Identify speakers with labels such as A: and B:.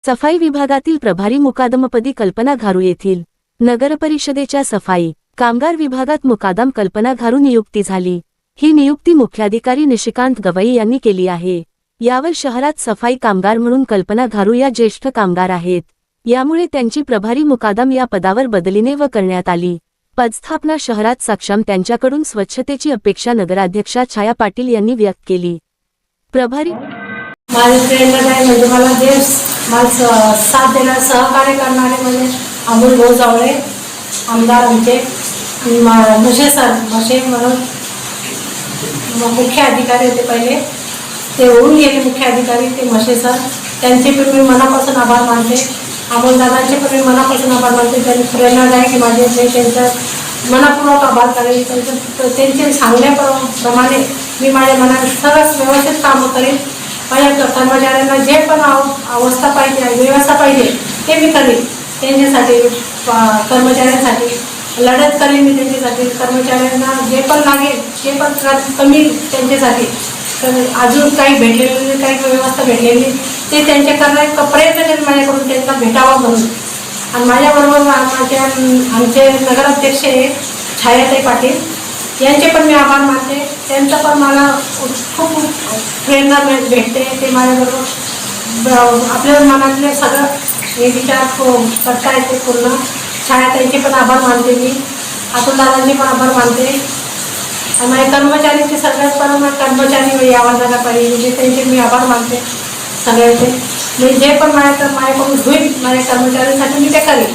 A: सफाई विभागातील प्रभारी मुकादमपदी कल्पना घारू येथील नगरपरिषदेच्या सफाई कामगार विभागात मुकादम कल्पना घारू नियुक्ती झाली। ही नियुक्ती मुख्याधिकारी निशिकांत गवई यांनी केली आहे। यावर शहरात सफाई कामगार म्हणून कल्पना घारू या ज्येष्ठ कामगार आहेत। यामुळे त्यांची प्रभारी मुकादम या पदावर बदलीने व करण्यात आली। पदस्थापना शहरात सक्षम त्यांच्याकडून स्वच्छतेची अपेक्षा नगराध्यक्षा छाया पाटील यांनी व्यक्त केली। प्रभारी
B: माझे ट्रेनर आहे म्हणजे मला जे साथ देणार सहकार्य करणारे म्हणजे अमोल भाऊ जावळे आमदार आमचे मशे सर मशे म्हणून मुख्य अधिकारी होते पहिले, ते होऊन गेले मुख्य अधिकारी ते मशे सर, त्यांचे पण मी मनापासून आभार मानते। अमोल दादांचे पण मी मनापासून आभार मानते। त्यांनी प्रेरणा आहे की माझे मी त्यांचं मनापूर्वक आभार करेन। त्यांचे सांगण्याप्रमाणे मी माझ्या मनात सर्व व्यवस्थित कामं करेन। माझ्या कर्मचाऱ्यांना जे पण अवस्था पाहिजे व्यवस्था पाहिजे ते मी करेन। त्यांच्यासाठी कर्मचाऱ्यांसाठी लढत करेन मी। त्यांच्यासाठी कर्मचाऱ्यांना जे पण लागेल ते पण कमी त्यांच्यासाठी अजून काही भेटलेलं काही व्यवस्था भेटलेली ते त्यांच्या करण्याचा प्रयत्न करेन माझ्याकडून त्यांना भेटावं म्हणून। आणि माझ्याबरोबर आमचे नगराध्यक्ष छायाताई पाटील यांचे पण मी आभार मानते। त्यांचं पण मला खूप प्रेरणा भेटते। ते माझ्याबरोबर आपल्या मनातले सगळं हे विचार करता येते पूर्ण। छायाताईंचे पण आभार मानते मी, अतुलदादांचे पण आभार मानते। आणि माझ्या कर्मचाऱ्यांचे सगळ्यात पण कर्मचारी यावं झाला पाहिजे म्हणजे त्यांचे मी आभार मानते सगळ्यांचे। मी जे पण माझ्याकडून होईल माझ्या कर्मचाऱ्यांसाठी मी ते करेन।